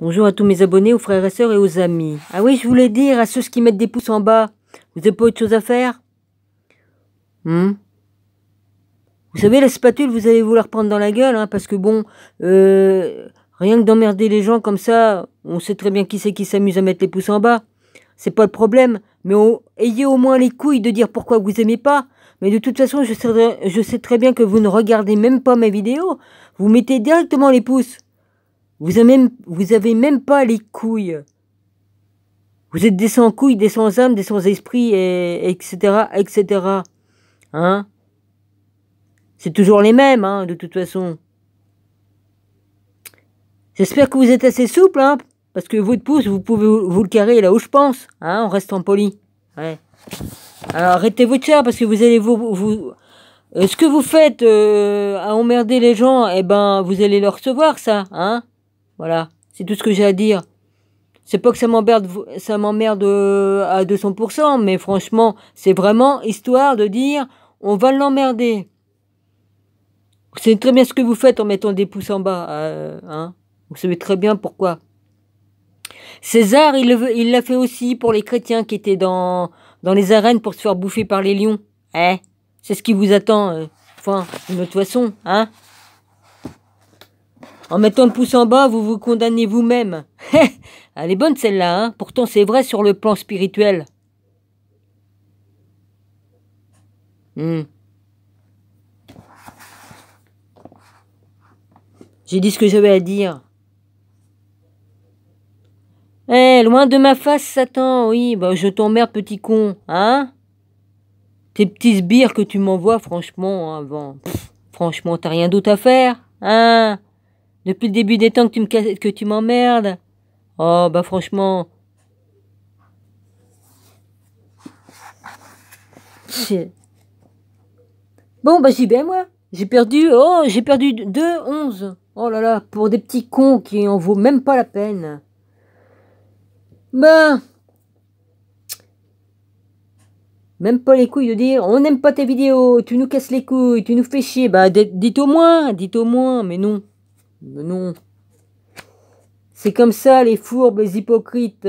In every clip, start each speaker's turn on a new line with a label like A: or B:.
A: Bonjour à tous mes abonnés, aux frères et sœurs et aux amis. Ah oui, je voulais dire à ceux qui mettent des pouces en bas, vous n'avez pas autre chose à faire? Vous savez, la spatule, vous allez vous la reprendre dans la gueule, hein, parce que bon, rien que d'emmerder les gens comme ça, on sait très bien qui c'est qui s'amuse à mettre les pouces en bas. C'est pas le problème, mais ayez au moins les couilles de dire pourquoi vous aimez pas. Mais de toute façon, je sais très bien que vous ne regardez même pas mes vidéos. Vous mettez directement les pouces. Vous avez même pas les couilles. Vous êtes des sans couilles, des sans âme, des sans esprit, etc., etc. Hein? C'est toujours les mêmes, hein, de toute façon. J'espère que vous êtes assez souple, hein, parce que votre pouce, vous pouvez vous le carrer là où je pense, hein, en restant poli. Ouais. Alors arrêtez votre chat, parce que vous allez ce que vous faites à emmerder les gens, eh ben, vous allez le recevoir, ça, hein. Voilà, c'est tout ce que j'ai à dire. C'est pas que ça m'emmerde à 200%, mais franchement, c'est vraiment histoire de dire, on va l'emmerder. C'est très bien ce que vous faites en mettant des pouces en bas, hein. Vous savez très bien pourquoi. César, il l'a fait aussi pour les chrétiens qui étaient dans les arènes pour se faire bouffer par les lions. C'est ce qui vous attend, enfin, d'une autre façon, hein. En mettant le pouce en bas, vous vous condamnez vous-même. Elle est bonne celle-là, hein. Pourtant c'est vrai sur le plan spirituel. J'ai dit ce que j'avais à dire. Loin de ma face, Satan, oui, bah je t'emmerde, petit con, hein. Tes petits sbires que tu m'envoies, franchement, avant. Franchement, t'as rien d'autre à faire, hein. Depuis le début des temps que tu m'emmerdes. Oh, bah franchement. Bon, bah j'y vais, moi. J'ai perdu 2-11. Oh là là, pour des petits cons qui en vaut même pas la peine. Bah, même pas les couilles de dire, on n'aime pas tes vidéos, tu nous casses les couilles, tu nous fais chier. Bah, dites au moins, mais non. Mais non. C'est comme ça, les fourbes, les hypocrites,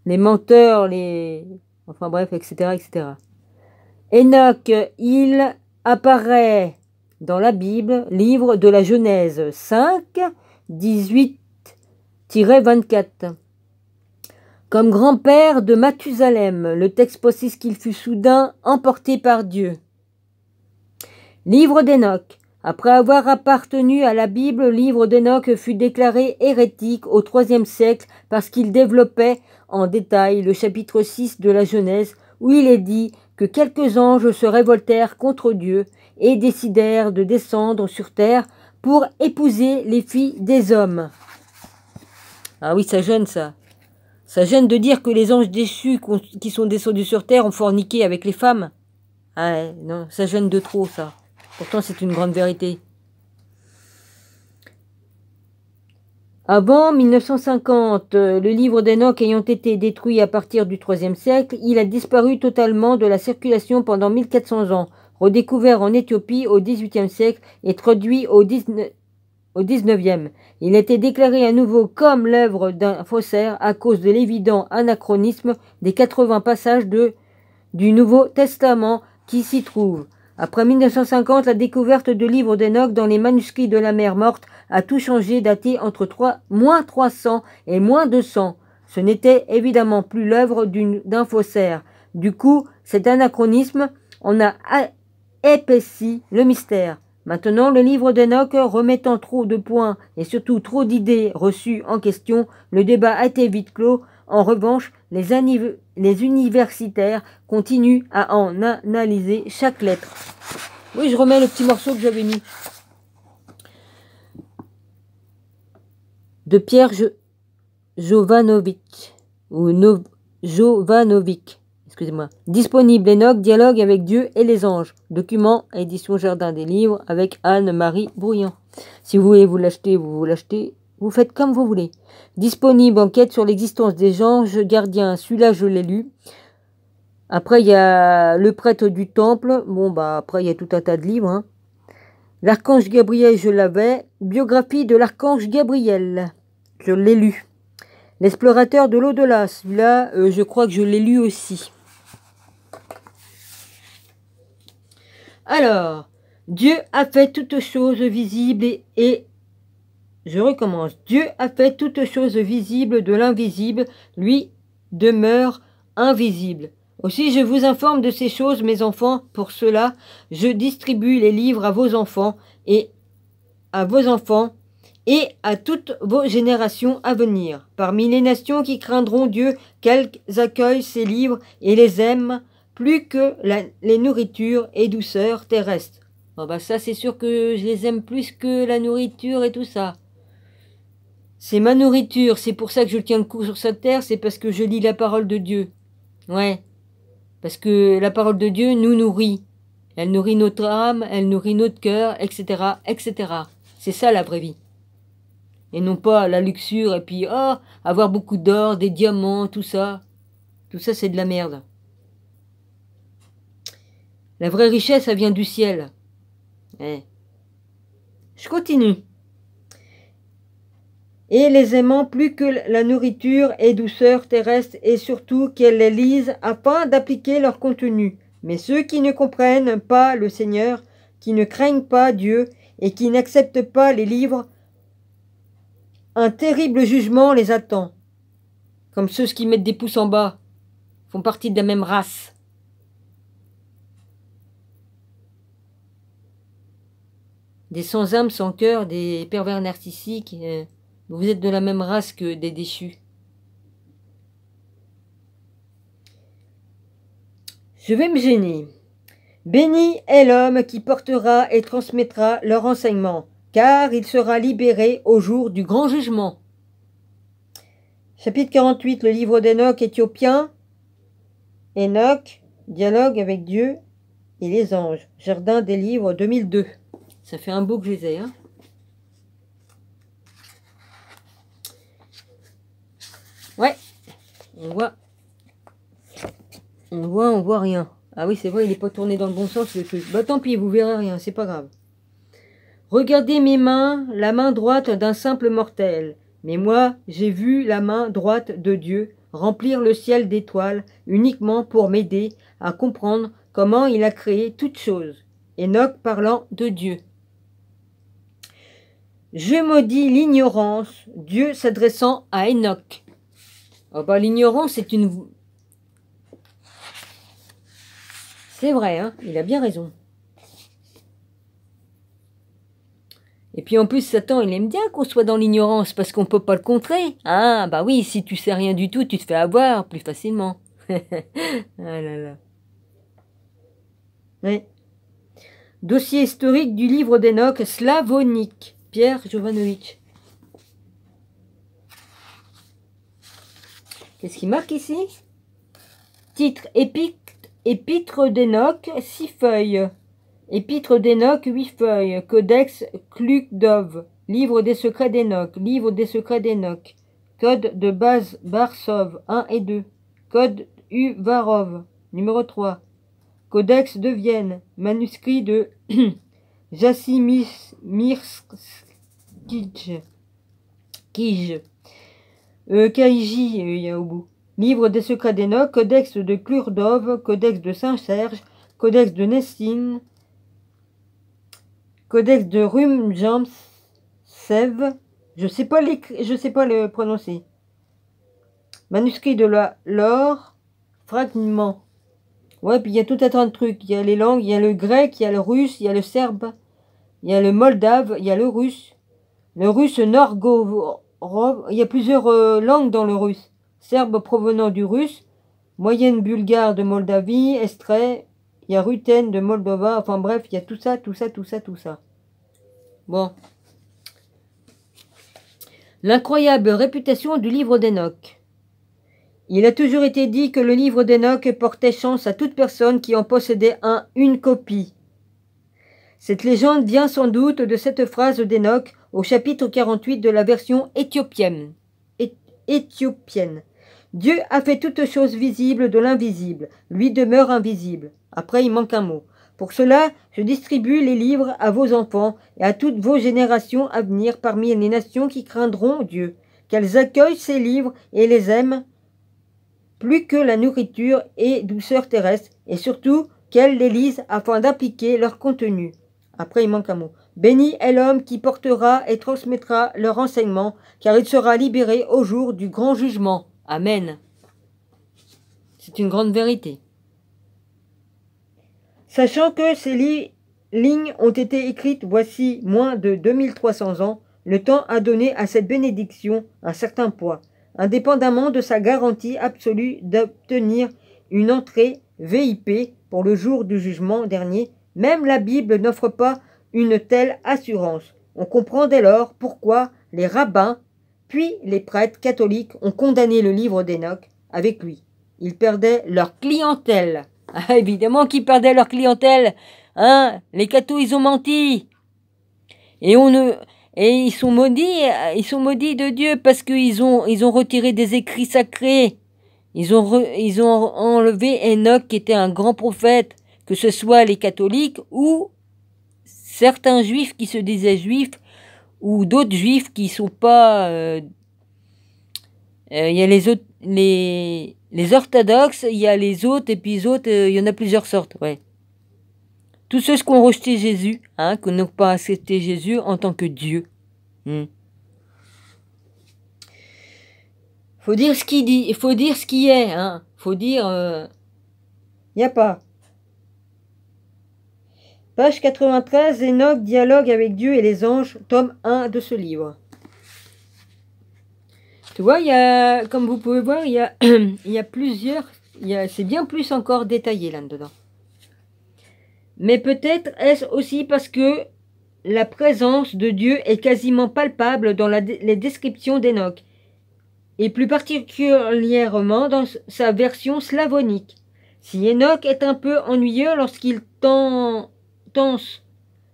A: les menteurs, enfin bref, etc., etc. Enoch, il apparaît dans la Bible, livre de la Genèse 5, 18-24. Comme grand-père de Mathusalem, le texte précise qu'il fut soudain emporté par Dieu. Livre d'Enoch. Après avoir appartenu à la Bible, le livre d'Enoch fut déclaré hérétique au IIIe siècle parce qu'il développait en détail le chapitre 6 de la Genèse où il est dit que quelques anges se révoltèrent contre Dieu et décidèrent de descendre sur terre pour épouser les filles des hommes. Ah oui, ça gêne ça. Ça gêne de dire que les anges déchus qui sont descendus sur terre ont forniqué avec les femmes. Ah ouais, non, ça gêne de trop ça. Pourtant, c'est une grande vérité. Avant 1950, le livre d'Enoch ayant été détruit à partir du IIIe siècle, il a disparu totalement de la circulation pendant 1400 ans, redécouvert en Éthiopie au XVIIIe siècle et traduit au XIXe. Il a été déclaré à nouveau comme l'œuvre d'un faussaire à cause de l'évident anachronisme des 80 passages du Nouveau Testament qui s'y trouvent. Après 1950, la découverte de livres d'Enoch dans les manuscrits de la mer Morte a tout changé, daté entre moins 300 et moins 200. Ce n'était évidemment plus l'œuvre d'un faussaire. Du coup, cet anachronisme en a épaissi le mystère. Maintenant, le livre d'Enoch remettant trop de points et surtout trop d'idées reçues en question, le débat a été vite clos. En revanche, les universitaires continuent à en analyser chaque lettre. Oui, je remets le petit morceau que j'avais mis. De Pierre Jovanovic. Jovanovic. Excusez-moi. Disponible Enoch, dialogue avec Dieu et les anges. Document, édition Jardin des Livres avec Anne-Marie Brouillant. Si vous voulez vous l'achetez, vous l'achetez. Vous faites comme vous voulez. Disponible, enquête sur l'existence des anges gardiens. Celui-là, je l'ai lu. Après, il y a le prêtre du temple. Bon, bah, après, il y a tout un tas de livres. Hein. L'archange Gabriel, je l'avais. Biographie de l'archange Gabriel. Je l'ai lu. L'explorateur de l'au-delà, celui-là, je crois que je l'ai lu aussi. Alors, Dieu a fait toutes choses visibles et je recommence. Dieu a fait toutes choses visibles de l'invisible, lui demeure invisible. Aussi, je vous informe de ces choses, mes enfants. Pour cela, je distribue les livres à vos enfants et à toutes vos générations à venir. Parmi les nations qui craindront Dieu, quelques accueillent ces livres et les aiment plus que les nourritures et douceurs terrestres. Oh bah ça, c'est sûr que je les aime plus que la nourriture et tout ça. C'est ma nourriture, c'est pour ça que je tiens le coup sur cette terre, c'est parce que je lis la parole de Dieu. Ouais, parce que la parole de Dieu nous nourrit. Elle nourrit notre âme, elle nourrit notre cœur, etc., etc. C'est ça la vraie vie. Et non pas la luxure et puis, oh, avoir beaucoup d'or, des diamants, tout ça. Tout ça, c'est de la merde. La vraie richesse, ça vient du ciel. Ouais. Je continue. Et les aimant plus que la nourriture et douceur terrestre, et surtout qu'elles les lisent afin d'appliquer leur contenu. Mais ceux qui ne comprennent pas le Seigneur, qui ne craignent pas Dieu, et qui n'acceptent pas les livres, un terrible jugement les attend. Comme ceux qui mettent des pouces en bas, font partie de la même race. Des sans âme, sans cœur, des pervers narcissiques. Vous êtes de la même race que des déchus. Je vais me gêner. Béni est l'homme qui portera et transmettra leur enseignement, car il sera libéré au jour du grand jugement. Chapitre 48, le livre d'Enoch éthiopien. Enoch, dialogue avec Dieu et les anges. Jardin des livres 2002. Ça fait un bout que je les ai, hein. Ouais, on voit rien. Ah oui, c'est vrai, il n'est pas tourné dans le bon sens, le truc. Bah tant pis, vous verrez rien, c'est pas grave. Regardez mes mains, la main droite d'un simple mortel. Mais moi, j'ai vu la main droite de Dieu remplir le ciel d'étoiles uniquement pour m'aider à comprendre comment il a créé toutes choses. Enoch parlant de Dieu. Je maudis l'ignorance, Dieu s'adressant à Enoch. Oh bah l'ignorance, c'est une... C'est vrai, hein, il a bien raison. Et puis en plus, Satan, il aime bien qu'on soit dans l'ignorance, parce qu'on ne peut pas le contrer. Ah, bah oui, si tu sais rien du tout, tu te fais avoir plus facilement. Ah là là. Oui. Dossier historique du livre d'Enoch, Slavonique, Pierre Jovanovic. Qu'est-ce qu'il marque ici? Titre, Épître d'Enoch, 6 feuilles. Épître d'Enoch, 8 feuilles. Codex Klukdov, livre des secrets d'Enoch, livre des secrets d'Enoch. Code de base Barsov, 1 et 2. Code Uvarov, numéro 3. Codex de Vienne, manuscrit de Jassimirskij. Kaiji, il y a au bout. Livre des secrets d'Enoch, Codex de Klurdov, Codex de Saint-Serge, Codex de Nessine, Codex de Rumjamsev, je sais pas le prononcer. Manuscrit de l'or, fragment. Ouais, puis il y a tout un tas de trucs. Il y a les langues, il y a le grec, il y a le russe, il y a le serbe, il y a le moldave, il y a le russe norgorov. Il y a plusieurs langues dans le russe. Serbe provenant du russe, moyenne bulgare de Moldavie, estrée, il y a rutène de Moldova, enfin bref, il y a tout ça. Bon. L'incroyable réputation du livre d'Enoch. Il a toujours été dit que le livre d'Enoch portait chance à toute personne qui en possédait une copie. Cette légende vient sans doute de cette phrase d'Enoch au chapitre 48 de la version éthiopienne. Dieu a fait toutes choses visibles de l'invisible, lui demeure invisible. Après, il manque un mot. Pour cela, je distribue les livres à vos enfants et à toutes vos générations à venir parmi les nations qui craindront Dieu, qu'elles accueillent ces livres et les aiment plus que la nourriture et douceur terrestre, et surtout qu'elles les lisent afin d'appliquer leur contenu. Après, il manque un mot. Béni est l'homme qui portera et transmettra leur enseignement, car il sera libéré au jour du grand jugement. Amen. C'est une grande vérité. Sachant que ces lignes ont été écrites voici moins de 2300 ans, le temps a donné à cette bénédiction un certain poids, indépendamment de sa garantie absolue d'obtenir une entrée VIP pour le jour du jugement dernier. Même la Bible n'offre pas une telle assurance. On comprend dès lors pourquoi les rabbins, puis les prêtres catholiques ont condamné le livre d'Enoch avec lui. Ils perdaient leur clientèle. Ah, évidemment qu'ils perdaient leur clientèle. Hein, les cathos, ils ont menti. Et ils sont maudits de Dieu parce qu'ils ont retiré des écrits sacrés. Ils ont enlevé Enoch qui était un grand prophète, que ce soit les catholiques ou certains juifs qui se disaient juifs ou d'autres juifs qui sont pas. Il y a les autres, les orthodoxes, il y a les autres et puis les autres, il y en a plusieurs sortes, ouais. Tous ceux qui ont rejeté Jésus, hein, qui n'ont pas accepté Jésus en tant que Dieu. Faut dire ce qu'il dit, il faut dire ce qui est, hein. Faut dire, y a pas. Page 93, Enoch, dialogue avec Dieu et les anges, tome 1 de ce livre. Tu vois, il y a, comme vous pouvez voir, il y a plusieurs, c'est bien plus encore détaillé là-dedans. Mais peut-être est-ce aussi parce que la présence de Dieu est quasiment palpable dans les descriptions d'Enoch, et plus particulièrement dans sa version slavonique. Si Enoch est un peu ennuyeux lorsqu'il tense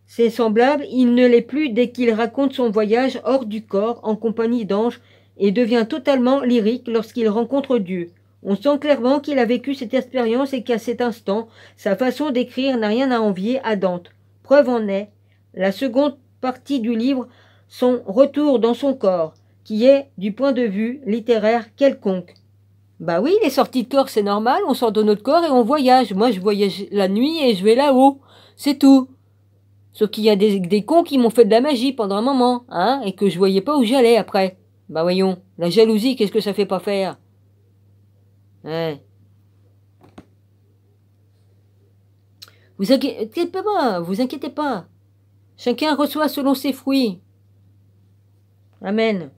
A: ses semblables, il ne l'est plus dès qu'il raconte son voyage hors du corps en compagnie d'anges et devient totalement lyrique lorsqu'il rencontre Dieu. On sent clairement qu'il a vécu cette expérience et qu'à cet instant, sa façon d'écrire n'a rien à envier à Dante. Preuve en est la seconde partie du livre, son retour dans son corps, qui est, du point de vue littéraire, quelconque. Bah oui, les sorties de corps, c'est normal, on sort de notre corps et on voyage. Moi, je voyage la nuit et je vais là-haut. C'est tout. Sauf qu'il y a des cons qui m'ont fait de la magie pendant un moment, hein, et que je voyais pas où j'allais après. Bah voyons, la jalousie, qu'est-ce que ça fait pas faire? Ouais. Vous inquiétez pas. Chacun reçoit selon ses fruits. Amen.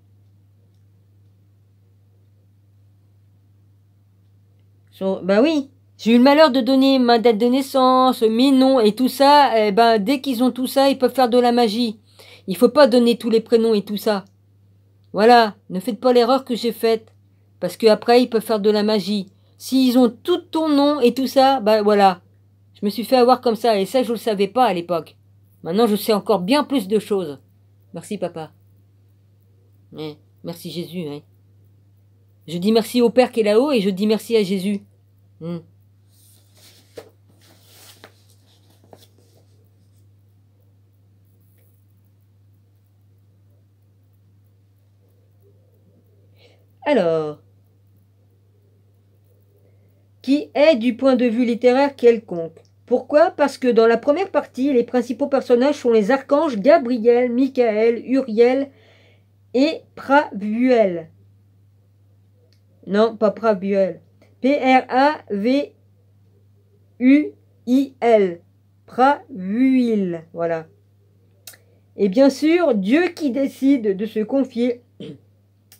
A: Bah oui, j'ai eu le malheur de donner ma date de naissance, mes noms et tout ça. Eh ben, dès qu'ils ont tout ça, ils peuvent faire de la magie. Il faut pas donner tous les prénoms et tout ça. Voilà, ne faites pas l'erreur que j'ai faite. Parce qu'après, ils peuvent faire de la magie. S'ils ont tout ton nom et tout ça, bah voilà. Je me suis fait avoir comme ça, et ça, je ne le savais pas à l'époque. Maintenant, je sais encore bien plus de choses. Merci, papa. Ouais, merci, Jésus. Hein. Je dis merci au Père qui est là-haut, et je dis merci à Jésus. Alors, qui est du point de vue littéraire quelconque. Pourquoi? Parce que dans la première partie, les principaux personnages sont les archanges Gabriel, Michael, Uriel et Pravuel. Non, pas Pravuel. P-R-A-V-U-I-L. Pravuil. Voilà. Et bien sûr, Dieu qui décide de se confier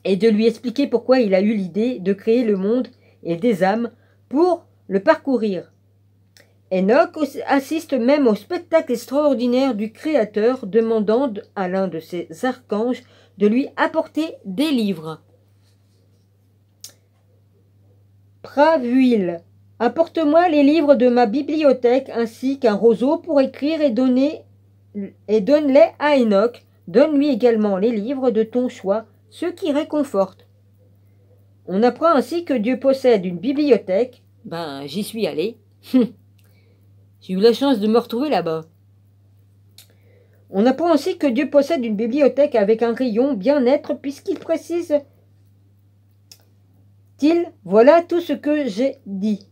A: et de lui expliquer pourquoi il a eu l'idée de créer le monde et des âmes pour le parcourir. Enoch assiste même au spectacle extraordinaire du Créateur, demandant à l'un de ses archanges de lui apporter des livres. Pravuil, apporte-moi les livres de ma bibliothèque ainsi qu'un roseau pour écrire et donne-les à Enoch. Donne-lui également les livres de ton choix, ceux qui réconfortent. On apprend ainsi que Dieu possède une bibliothèque. Ben, j'y suis allé. J'ai eu la chance de me retrouver là-bas. On apprend aussi que Dieu possède une bibliothèque avec un rayon bien-être puisqu'il précise « Voilà tout ce que j'ai dit ».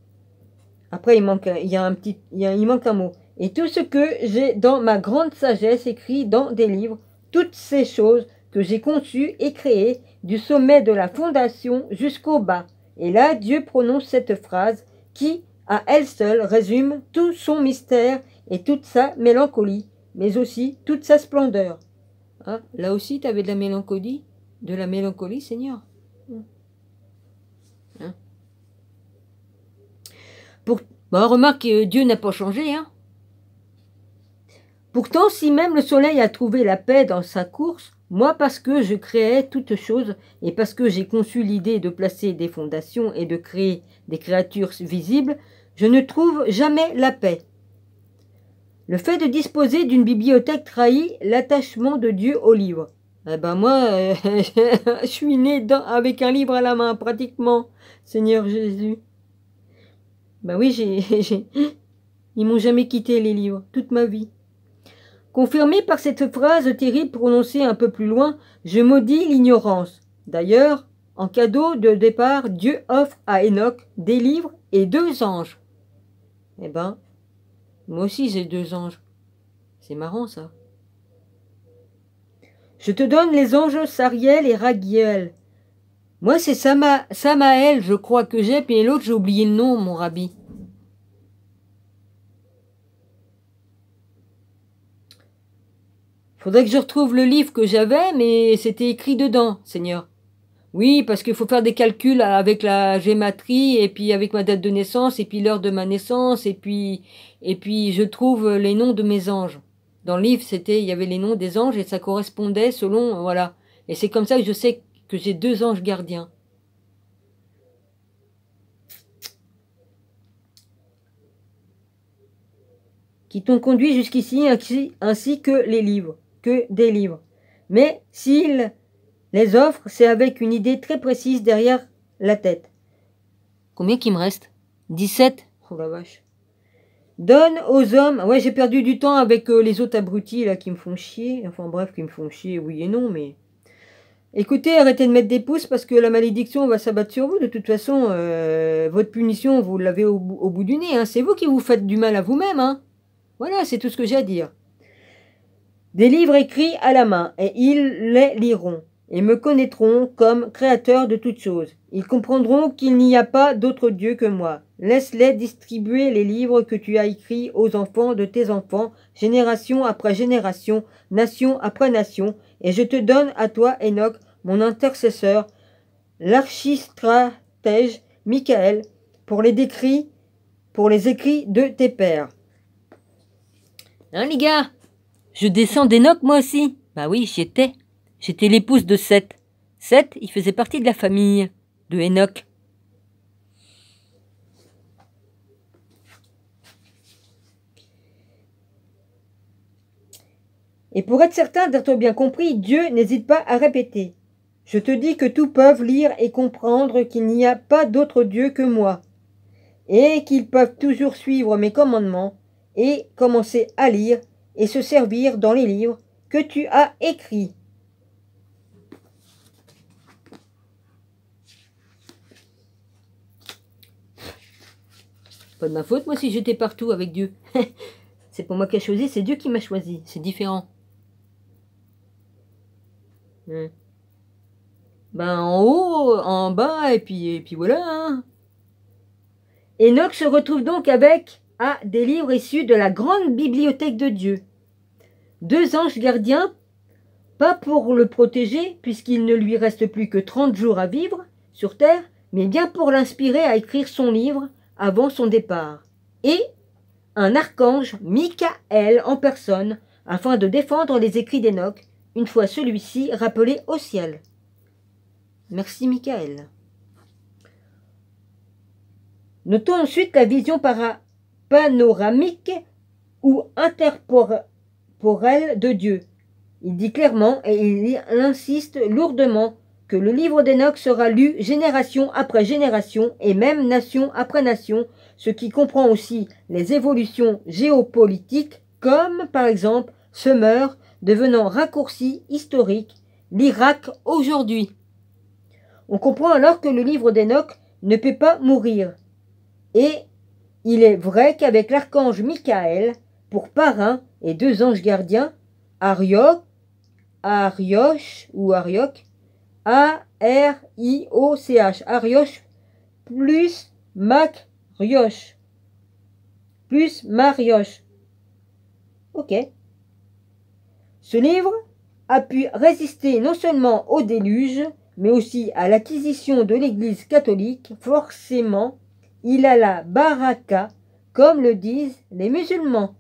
A: Après, il manque un mot. « Et tout ce que j'ai dans ma grande sagesse écrit dans des livres, toutes ces choses que j'ai conçues et créées, du sommet de la fondation jusqu'au bas. » Et là, Dieu prononce cette phrase qui, à elle seule, résume tout son mystère et toute sa mélancolie, mais aussi toute sa splendeur. Ah, là aussi, tu avais de la mélancolie, Seigneur. Hein? Remarque, Dieu n'a pas changé. Hein? Pourtant, si même le soleil a trouvé la paix dans sa course, moi, parce que je créais toutes choses et parce que j'ai conçu l'idée de placer des fondations et de créer des créatures visibles, je ne trouve jamais la paix. Le fait de disposer d'une bibliothèque trahit l'attachement de Dieu au livre. Eh ben moi, je suis né avec un livre à la main, pratiquement, Seigneur Jésus. Ben oui, ils m'ont jamais quitté les livres, toute ma vie. Confirmé par cette phrase terrible prononcée un peu plus loin, je maudis l'ignorance. D'ailleurs, en cadeau de départ, Dieu offre à Enoch des livres et 2 anges. Eh ben, moi aussi j'ai 2 anges. C'est marrant ça. Je te donne les anges Sariel et Raguiel. Moi c'est Samaël, je crois que j'ai, puis l'autre j'ai oublié le nom, mon rabbi. Faudrait que je retrouve le livre que j'avais, mais c'était écrit dedans, Seigneur. Oui, parce qu'il faut faire des calculs avec la gématrie, et puis avec ma date de naissance, et puis l'heure de ma naissance, et puis je trouve les noms de mes anges. Dans le livre, il y avait les noms des anges, et ça correspondait selon, voilà. Et c'est comme ça que je sais que j'ai 2 anges gardiens. Qui t'ont conduit jusqu'ici, ainsi que des livres. Mais s'ils les offrent, c'est avec une idée très précise derrière la tête. Combien qu'il me reste? 17? Oh la vache. Donne aux hommes... Ouais, j'ai perdu du temps avec les autres abrutis là qui me font chier. Enfin bref, qui me font chier, oui et non, mais... Écoutez, arrêtez de mettre des pouces parce que la malédiction va s'abattre sur vous. De toute façon, votre punition, vous l'avez au bout du nez. Hein. C'est vous qui vous faites du mal à vous-même. Hein. Voilà, c'est tout ce que j'ai à dire. Des livres écrits à la main, et ils les liront, et me connaîtront comme créateur de toutes choses. Ils comprendront qu'il n'y a pas d'autre Dieu que moi. Laisse-les distribuer les livres que tu as écrits aux enfants de tes enfants, génération après génération, nation après nation, et je te donne à toi, Enoch, mon intercesseur, l'archistratège Michael, pour les écrits de tes pères. Hein, les gars? Je descends d'Enoch, moi aussi. Bah oui, j'y étais. J'étais l'épouse de Seth. Seth, il faisait partie de la famille de Enoch. Et pour être certain d'être bien compris, Dieu n'hésite pas à répéter. Je te dis que tous peuvent lire et comprendre qu'il n'y a pas d'autre Dieu que moi, et qu'ils peuvent toujours suivre mes commandements et commencer à lire et se servir dans les livres que tu as écrits. Pas de ma faute, moi, si j'étais partout avec Dieu. C'est pas moi qui ai choisi, c'est Dieu qui m'a choisi. C'est différent. Ben, en haut, en bas, et puis voilà. Hein. Enoch se retrouve donc avec des livres issus de la grande bibliothèque de Dieu. 2 anges gardiens, pas pour le protéger, puisqu'il ne lui reste plus que 30 jours à vivre sur terre, mais bien pour l'inspirer à écrire son livre avant son départ. Et un archange, Michael en personne, afin de défendre les écrits d'Enoch, une fois celui-ci rappelé au ciel. Merci Michael. Notons ensuite la vision panoramique ou interporelle de Dieu. Il dit clairement et il insiste lourdement que le livre d'Enoch sera lu génération après génération et même nation après nation, ce qui comprend aussi les évolutions géopolitiques comme par exemple Summer, devenant raccourci historique, l'Irak aujourd'hui. On comprend alors que le livre d'Enoch ne peut pas mourir. Et il est vrai qu'avec l'archange Michael, pour parrain et 2 anges gardiens, Arioch, A-R-I-O-C-H, Arioch, plus Marioch. Ok. Ce livre a pu résister non seulement au déluge, mais aussi à l'acquisition de l'Église catholique. Forcément, il a la baraka, comme le disent les musulmans,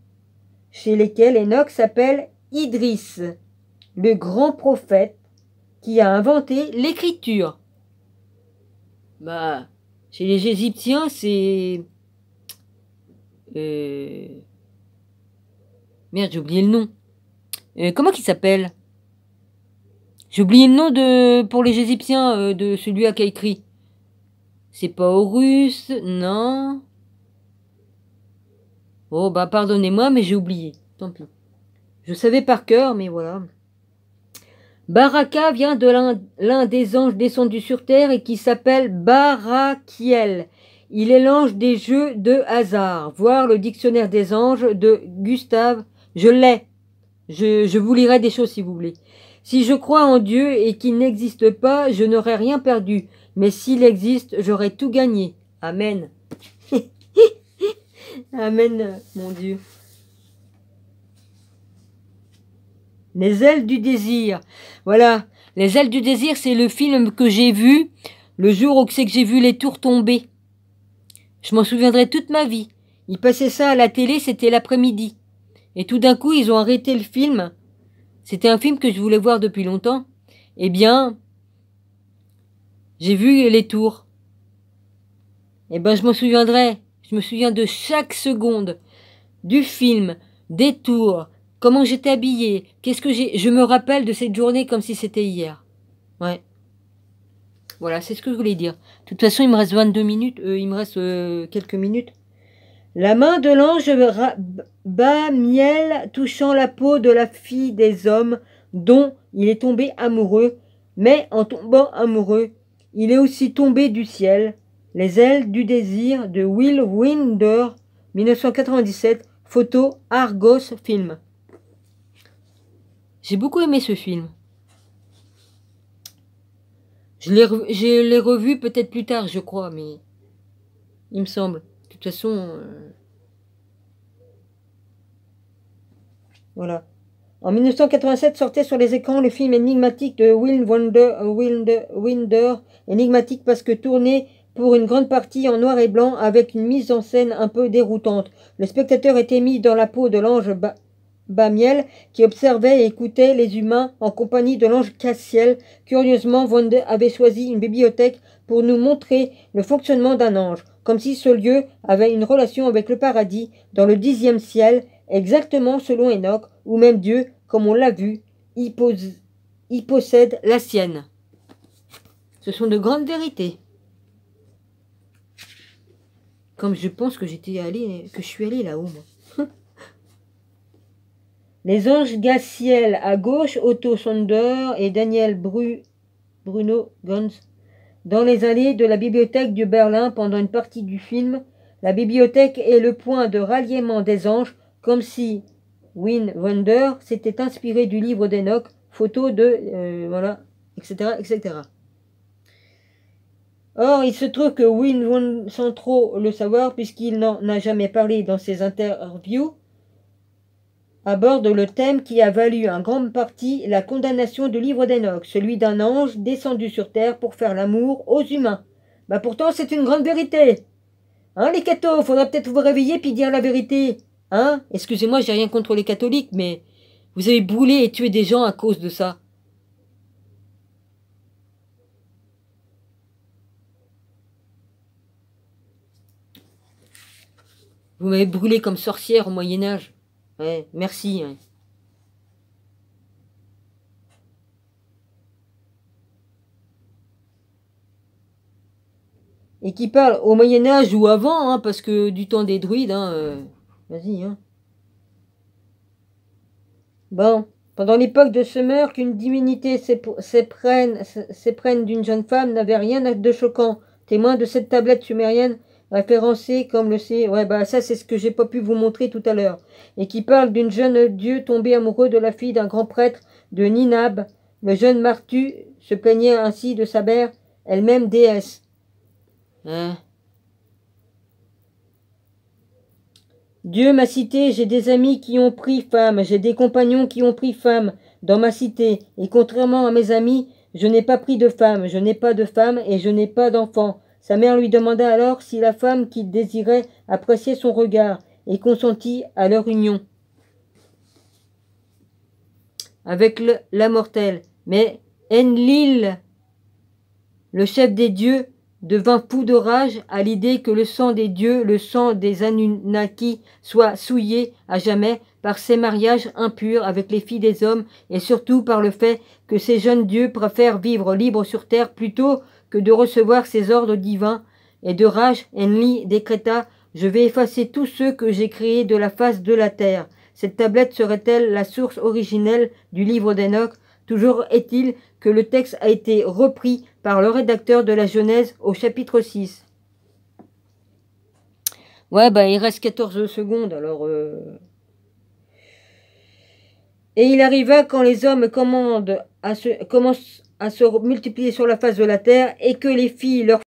A: chez lesquels Enoch s'appelle Idriss, le grand prophète qui a inventé l'écriture. Bah, chez les Égyptiens, c'est... Merde, j'ai oublié le nom. Comment qu'il s'appelle? J'ai oublié le nom pour les Égyptiens de celui qui a écrit. C'est pas Horus, non. Oh, bah pardonnez-moi, mais j'ai oublié. Tant pis. Je savais par cœur, mais voilà. Baraka vient de l'un des anges descendus sur terre et qui s'appelle Barakiel. Il est l'ange des jeux de hasard. Voir le dictionnaire des anges de Gustave. Je l'ai. Je vous lirai des choses si vous voulez. Si je crois en Dieu et qu'il n'existe pas, je n'aurai rien perdu. Mais s'il existe, j'aurai tout gagné. Amen. Amen, mon Dieu. Les ailes du désir. Voilà. Les ailes du désir, c'est le film que j'ai vu le jour où c'est que j'ai vu les tours tomber. Je m'en souviendrai toute ma vie. Ils passaient ça à la télé, c'était l'après-midi. Et tout d'un coup, ils ont arrêté le film. C'était un film que je voulais voir depuis longtemps. Eh bien, j'ai vu les tours. Eh ben, je m'en souviendrai. Je me souviens de chaque seconde du film, des tours, comment j'étais habillée, qu'est-ce que j'ai... Je me rappelle de cette journée comme si c'était hier. Ouais. Voilà, c'est ce que je voulais dire. De toute façon, il me reste 22 minutes. Il me reste quelques minutes. La main de l'ange bat miel touchant la peau de la fille des hommes dont il est tombé amoureux. Mais en tombant amoureux, il est aussi tombé du ciel. Les ailes du désir de Will Winder, 1997, photo Argos film. J'ai beaucoup aimé ce film. Je l'ai revu peut-être plus tard, je crois, mais il me semble. De toute façon, voilà. En 1987 sortait sur les écrans le film énigmatique de Will Winder, énigmatique parce que tourné pour une grande partie en noir et blanc avec une mise en scène un peu déroutante. Le spectateur était mis dans la peau de l'ange Bamiel qui observait et écoutait les humains en compagnie de l'ange Cassiel. Curieusement, Winder avait choisi une bibliothèque pour nous montrer le fonctionnement d'un ange, comme si ce lieu avait une relation avec le paradis dans le 10e ciel, exactement selon Enoch, ou même Dieu, comme on l'a vu, y possède la sienne. Ce sont de grandes vérités. Comme je pense que je suis allé là-haut, moi. Les anges Gassiel à gauche, Otto Sonder et Daniel Bruno Gans. Dans les allées de la bibliothèque de Berlin pendant une partie du film, la bibliothèque est le point de ralliement des anges, comme si Win Wonder s'était inspiré du livre d'Enoch, photo de... voilà, etc., etc. Or, il se trouve que Win, sans trop le savoir, puisqu'il n'en a jamais parlé dans ses interviews, aborde le thème qui a valu en grande partie la condamnation du livre d'Enoch, celui d'un ange descendu sur terre pour faire l'amour aux humains. Bah pourtant, c'est une grande vérité. Hein, les cathos, faudra peut-être vous réveiller puis dire la vérité. Hein? Excusez-moi, j'ai rien contre les catholiques, mais vous avez brûlé et tué des gens à cause de ça. Vous m'avez brûlé comme sorcière au Moyen-Âge. Ouais, merci. Hein. Et qui parle au Moyen-Âge ou avant, hein, parce que du temps des druides, hein, vas-y. Hein. Bon. Pendant l'époque de Summer, qu'une divinité s'éprenne d'une jeune femme n'avait rien de choquant. Témoin de cette tablette sumérienne référencée comme le sait. Ouais, bah ça c'est ce que j'ai pas pu vous montrer tout à l'heure. Et qui parle d'une jeune dieu tombé amoureux de la fille d'un grand prêtre de Ninab. Le jeune Martu se plaignait ainsi de sa mère, elle-même déesse. Hein? Dieu m'a cité, j'ai des amis qui ont pris femme, j'ai des compagnons qui ont pris femme dans ma cité, et contrairement à mes amis, je n'ai pas pris de femme, je n'ai pas de femme et je n'ai pas d'enfant. Sa mère lui demanda alors si la femme qu'il désirait appréciait son regard, et consentit à leur union avec la mortelle. Mais Enlil, le chef des dieux, devint fou de rage à l'idée que le sang des dieux, le sang des Anunnaki, soit souillé à jamais par ces mariages impurs avec les filles des hommes et surtout par le fait que ces jeunes dieux préfèrent vivre libres sur terre plutôt que de recevoir ces ordres divins. Et de rage, Enlil décréta « Je vais effacer tous ceux que j'ai créés de la face de la terre ». Cette tablette serait-elle la source originelle du livre d'Enoch? Toujours est-il que le texte a été repris par le rédacteur de la Genèse au chapitre 6. Ouais, bah il reste 14 secondes, alors... Et il arriva quand les hommes commencent à se multiplier sur la face de la terre et que les filles leur